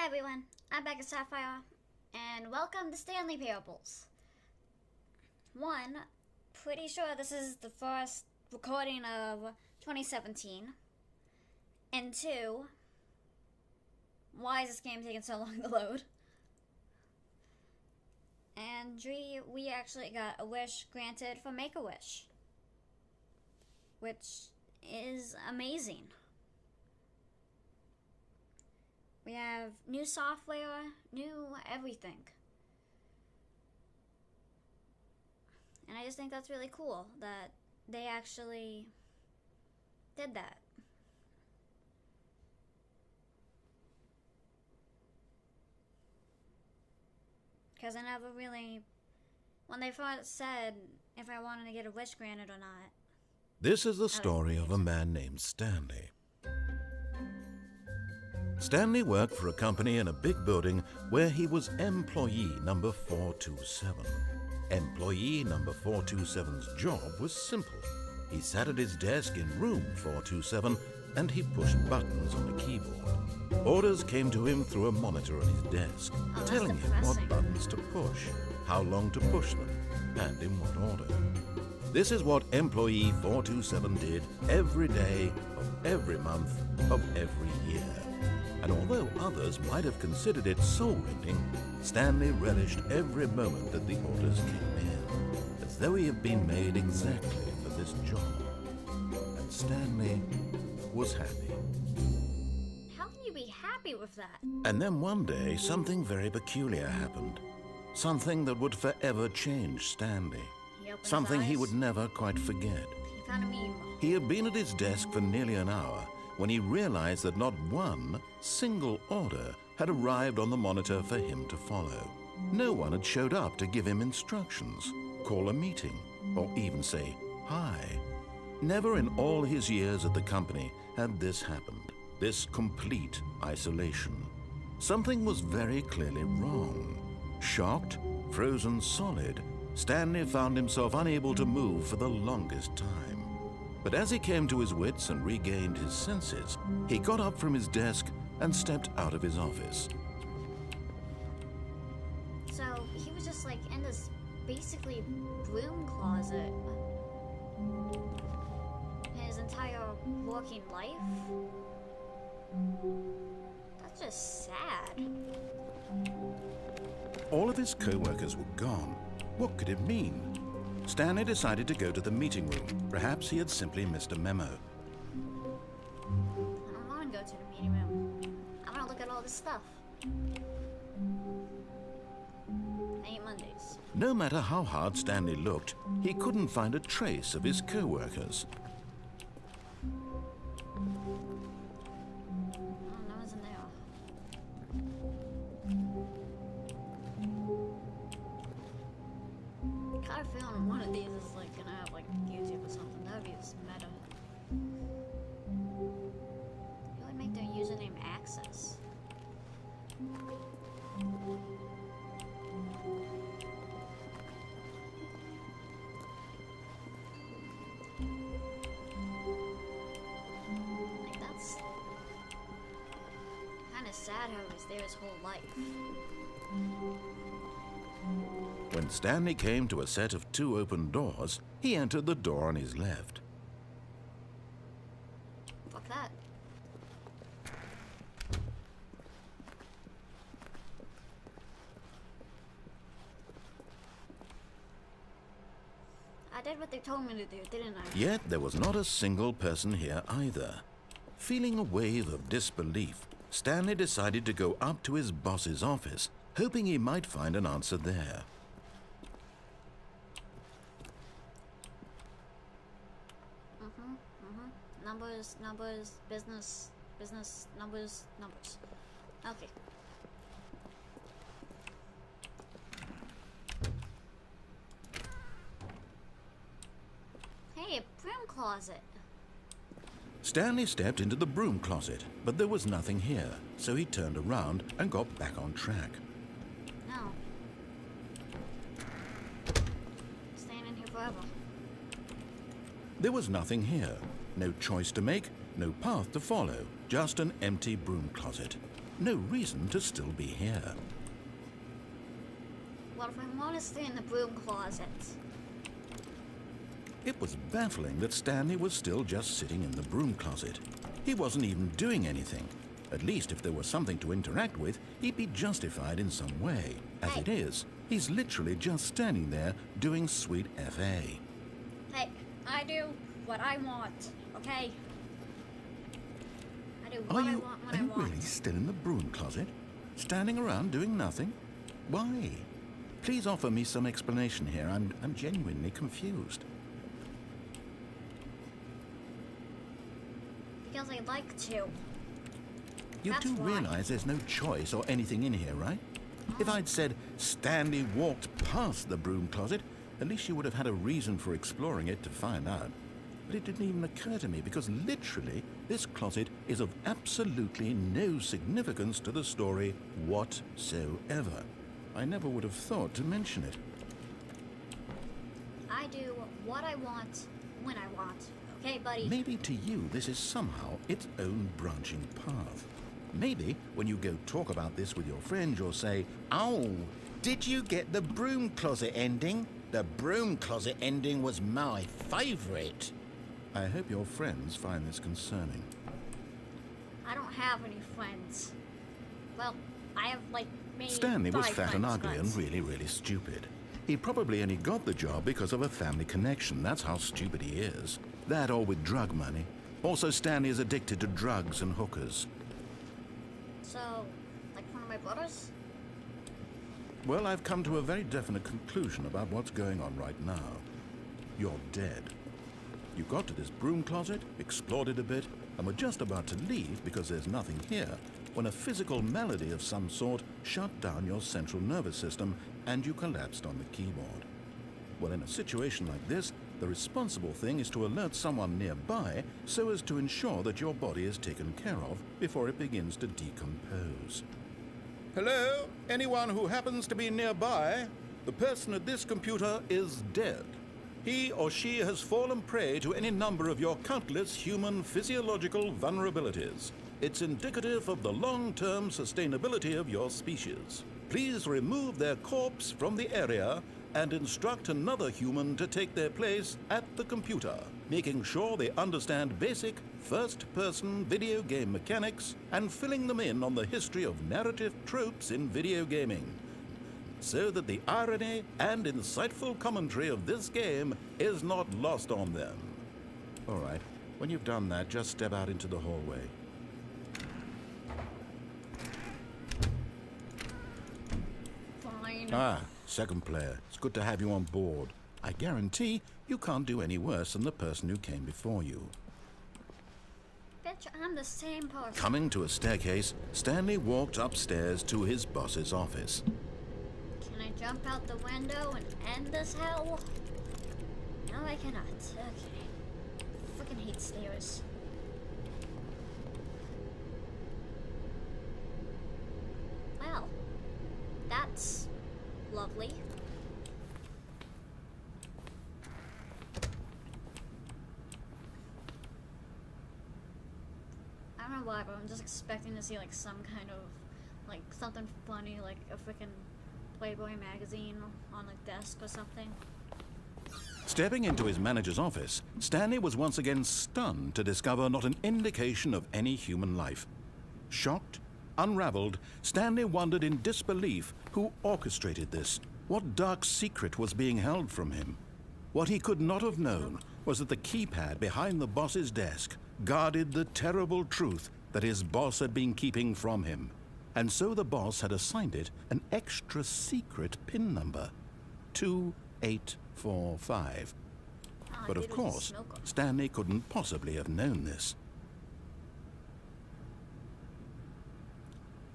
everyone, I'm Becca Sapphire, and welcome to Stanley Parables. One, pretty sure this is the first recording of 2017. And two, why is this game taking so long to load? And three, we actually got a wish granted for Make-A-Wish, which is amazing. We have new software, new everything. And I just think that's really cool that they actually did that. Because I never really, when they first said if I wanted to get a wish granted or not. This is the story of a man named Stanley. Stanley worked for a company in a big building where he was employee number 427. Employee number 427's job was simple. He sat at his desk in room 427 and he pushed buttons on the keyboard. Orders came to him through a monitor on his desk, telling him what buttons to push, how long to push them, and in what order. This is what employee 427 did every day of every month of every year. And although others might have considered it soul-rending, Stanley relished every moment that the orders came in, as though he had been made exactly for this job. And Stanley was happy. How can you be happy with that? And then one day, something very peculiar happened. Something that would forever change Stanley. Something he would never quite forget. He found a meme. He had been at his desk for nearly an hour when he realized that not one single order had arrived on the monitor for him to follow. No one had showed up to give him instructions, call a meeting, or even say hi. Never in all his years at the company had this happened, this complete isolation. Something was very clearly wrong. Shocked, frozen solid, Stanley found himself unable to move for the longest time. But as he came to his wits and regained his senses, he got up from his desk and stepped out of his office. So he was just like in this basically broom closet his entire working life. That's just sad. All of his co-workers were gone. What could it mean? Stanley decided to go to the meeting room. Perhaps he had simply missed a memo. I don't want to go to the meeting room. I want to look at all this stuff. I hate Mondays. No matter how hard Stanley looked, he couldn't find a trace of his co-workers. Oh, no one's in there. I kind of feeling one of these is like gonna have like YouTube or something. That would be just meta. It would make their username access. Like that's kind of sad how he was there his whole life. When Stanley came to a set of two open doors, he entered the door on his left. Fuck that. I did what they told me to do, didn't I? Yet there was not a single person here either. Feeling a wave of disbelief, Stanley decided to go up to his boss's office, hoping he might find an answer there. Numbers, business, numbers. Okay. Hey, a broom closet. Stanley stepped into the broom closet, but there was nothing here, so he turned around and got back on track. No. Staying in here forever. There was nothing here. No choice to make, no path to follow, just an empty broom closet. no reason to still be here. What if I want to stay in the broom closet? It was baffling that Stanley was still just sitting in the broom closet. He wasn't even doing anything. At least if there was something to interact with, he'd be justified in some way. As Hey. it is, he's literally just standing there doing sweet FA. Hey, I do what I want, okay? I do Are what I you want when I want. really still in the broom closet? Standing around doing nothing? Why? Please offer me some explanation here. I'm genuinely confused. Because I'd like to. You That's do why. realize there's no choice or anything in here, right? If I'd said Stanley walked past the broom closet, at least you would have had a reason for exploring it to find out. But it didn't even occur to me because literally this closet is of absolutely no significance to the story whatsoever. I never would have thought to mention it. I do what I want when I want. Okay, buddy? Maybe to you this is somehow its own branching path. Maybe when you go talk about this with your friend, you'll say, "Oh, did you get the broom closet ending? The broom closet ending was my favorite." I hope your friends find this concerning. I don't have any friends. Well, I have like maybe Stanley was 5 fat and friends, ugly but- and really, really stupid. He probably only got the job because of a family connection. That's how stupid he is. That or with drug money. Also, Stanley is addicted to drugs and hookers. So, like one of my brothers? Well, I've come to a very definite conclusion about what's going on right now. You're dead. You got to this broom closet, explored it a bit, and were just about to leave because there's nothing here, when a physical malady of some sort shut down your central nervous system and you collapsed on the keyboard. Well, in a situation like this, the responsible thing is to alert someone nearby so as to ensure that your body is taken care of before it begins to decompose. Hello? Anyone who happens to be nearby? The person at this computer is dead. He or she has fallen prey to any number of your countless human physiological vulnerabilities. It's indicative of the long-term sustainability of your species. Please remove their corpse from the area and instruct another human to take their place at the computer, making sure they understand basic first-person video game mechanics and filling them in on the history of narrative tropes in video gaming, so that the irony and insightful commentary of this game is not lost on them. All right, when you've done that, just step out into the hallway. Fine. Ah, second player. It's good to have you on board. I guarantee you can't do any worse than the person who came before you. Bitch, I'm the same person. Coming to a staircase, Stanley walked upstairs to his boss's office. Can I jump out the window and end this hell? No, I cannot. Okay. Fucking hate stairs. Well, that's lovely. I don't know why, but I'm just expecting to see like some kind of like something funny, like a freaking Playboy magazine on the desk or something. Stepping into his manager's office, Stanley was once again stunned to discover not an indication of any human life. Shocked, unraveled, Stanley wondered in disbelief who orchestrated this. What dark secret was being held from him? What he could not have known was that the keypad behind the boss's desk guarded the terrible truth that his boss had been keeping from him. And so the boss had assigned it an extra secret PIN number, 2845. But of course, Stanley couldn't possibly have known this.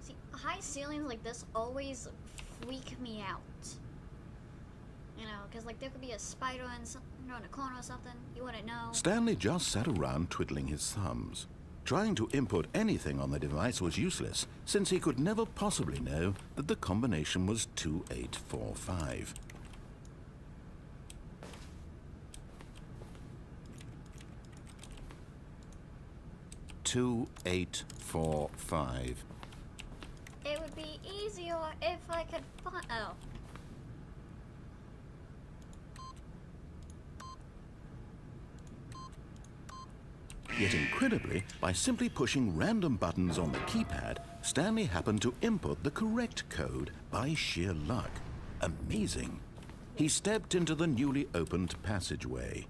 See, high ceilings like this always freak me out. You know, because like there could be a spider in a corner or something. You wouldn't know. Stanley just sat around twiddling his thumbs. Trying to input anything on the device was useless, since he could never possibly know that the combination was 2845. "2845. be easier if I could find. Oh. Yet incredibly, by simply pushing random buttons on the keypad, Stanley happened to input the correct code by sheer luck. Amazing. He stepped into the newly opened passageway.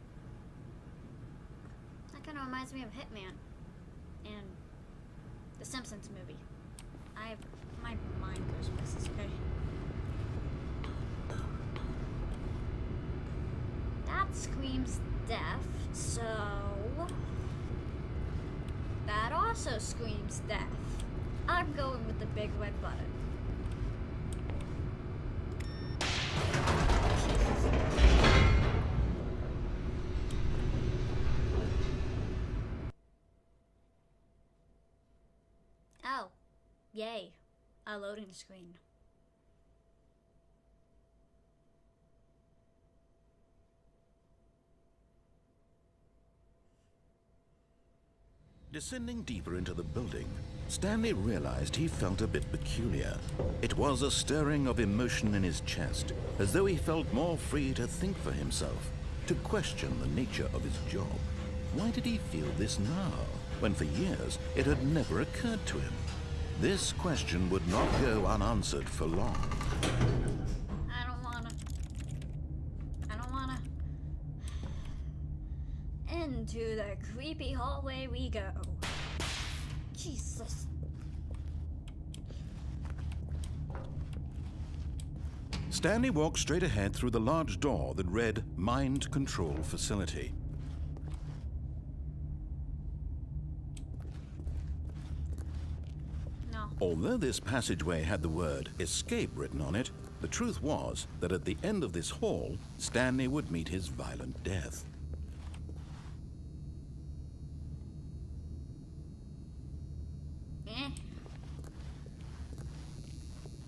That kind of reminds me of Hitman and the Simpsons movie. My mind goes places, okay? That screams death, so that also screams death. I'm going with the big red button. Oh, yay, a loading screen. Descending deeper into the building, Stanley realized he felt a bit peculiar. It was a stirring of emotion in his chest, as though he felt more free to think for himself, to question the nature of his job. Why did he feel this now, when for years it had never occurred to him? This question would not go unanswered for long. I don't wanna. Into the creepy hallway we go. Jesus. Stanley walked straight ahead through the large door that read Mind Control Facility. No. Although this passageway had the word escape written on it, the truth was that at the end of this hall, Stanley would meet his violent death.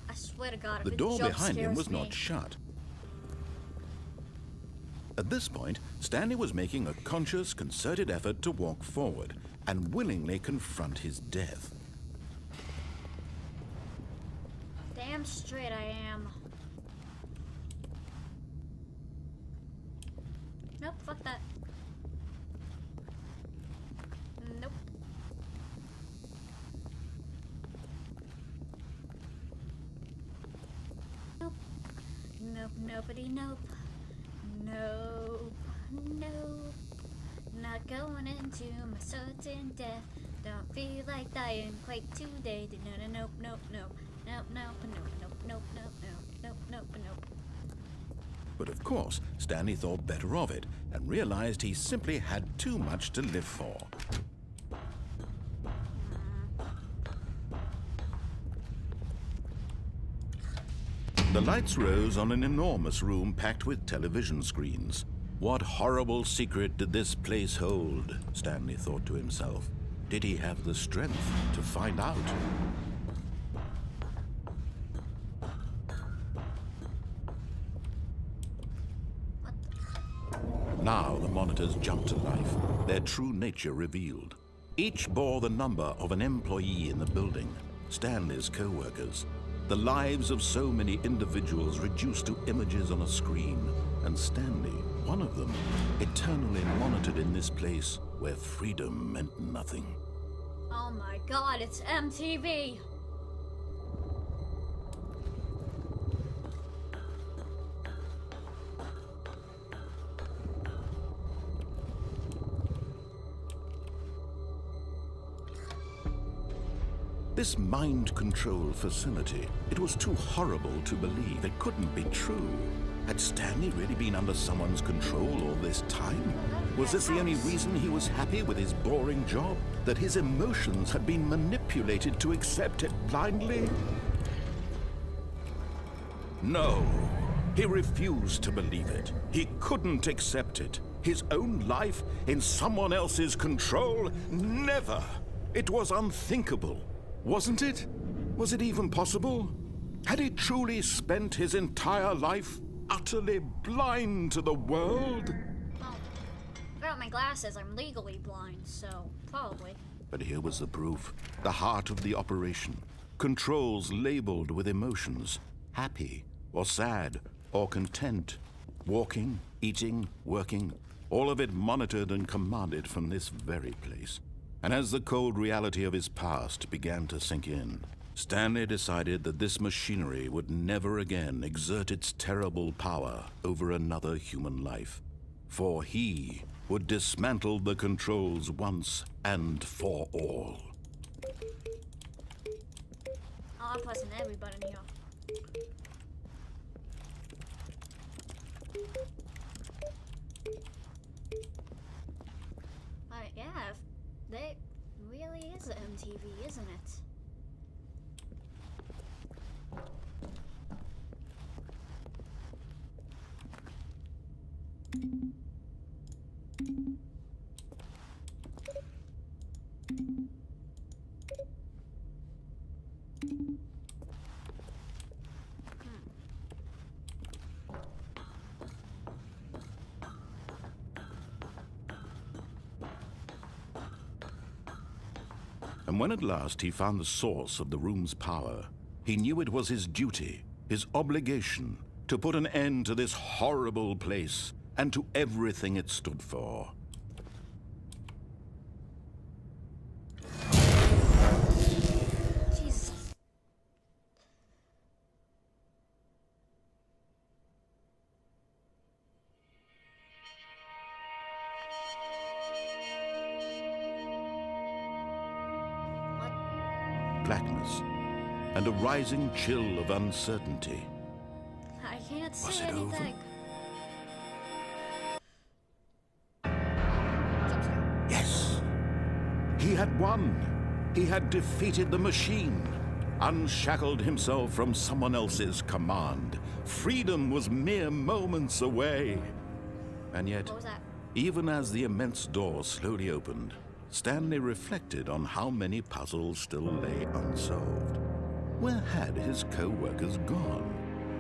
I swear to God, if The it door jump behind him scares was me. not shut. At this point, Stanley was making a conscious, concerted effort to walk forward and willingly confront his death. Damn straight I am. Nope, fuck that. Nope. Nope. Nope, nobody, nope. Nope, nope. Not going into my certain death. Don't feel like dying quite today. No, no, nope, nope, nope. Nope, nope, nope, nope, nope, nope, nope, nope, nope, nope. But of course, Stanley thought better of it and realized he simply had too much to live for. The lights rose on an enormous room packed with television screens. What horrible secret did this place hold? Stanley thought to himself. Did he have the strength to find out? Now the monitors jumped to life, their true nature revealed. Each bore the number of an employee in the building, Stanley's co-workers. The lives of so many individuals reduced to images on a screen, and Stanley, one of them, eternally monitored in this place where freedom meant nothing. Oh my God, it's MTV! This mind control facility, it was too horrible to believe. It couldn't be true. Had Stanley really been under someone's control all this time? Was this the only reason he was happy with his boring job? That his emotions had been manipulated to accept it blindly? No, he refused to believe it. He couldn't accept it. His own life in someone else's control? Never! It was unthinkable. Wasn't it? Was it even possible? Had he truly spent his entire life utterly blind to the world? Well, without my glasses, I'm legally blind, so probably. But here was the proof, the heart of the operation. controls labeled with emotions, happy or sad or content, walking, eating, working, all of it monitored and commanded from this very place. And as the cold reality of his past began to sink in, Stanley decided that this machinery would never again exert its terrible power over another human life, for he would dismantle the controls once and for all. I'm pressing every button here. Yeah, they really is an MTV, isn't it? And when at last he found the source of the room's power, he knew it was his duty, his obligation, to put an end to this horrible place and to everything it stood for. Jesus. Blackness and a rising chill of uncertainty. I can't see Was it anything. Yes, he had won. He had defeated the machine, unshackled himself from someone else's command. Freedom was mere moments away. And yet, What was that? even as the immense door slowly opened, Stanley reflected on how many puzzles still lay unsolved. Where had his co-workers gone?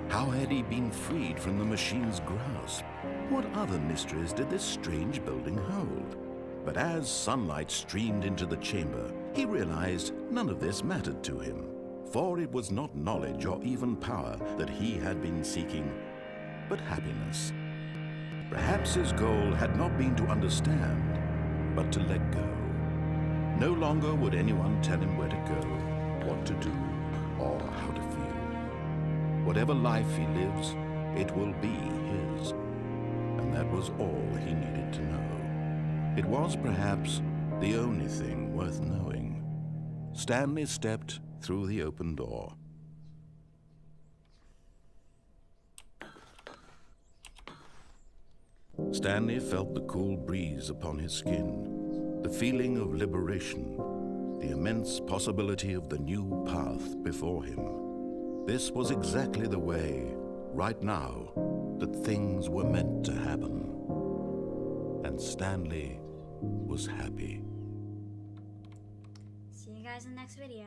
How had he been freed from the machine's grasp? What other mysteries did this strange building hold? But as sunlight streamed into the chamber, he realized none of this mattered to him, for it was not knowledge or even power that he had been seeking, but happiness. Perhaps his goal had not been to understand, but to let go. No longer would anyone tell him where to go, what to do, or how to feel. Whatever life he lives, it will be his. And that was all he needed to know. It was perhaps the only thing worth knowing. Stanley stepped through the open door. Stanley felt the cool breeze upon his skin, the feeling of liberation, the immense possibility of the new path before him. This was exactly the way, right now, that things were meant to happen. And Stanley was happy. See you guys in the next video.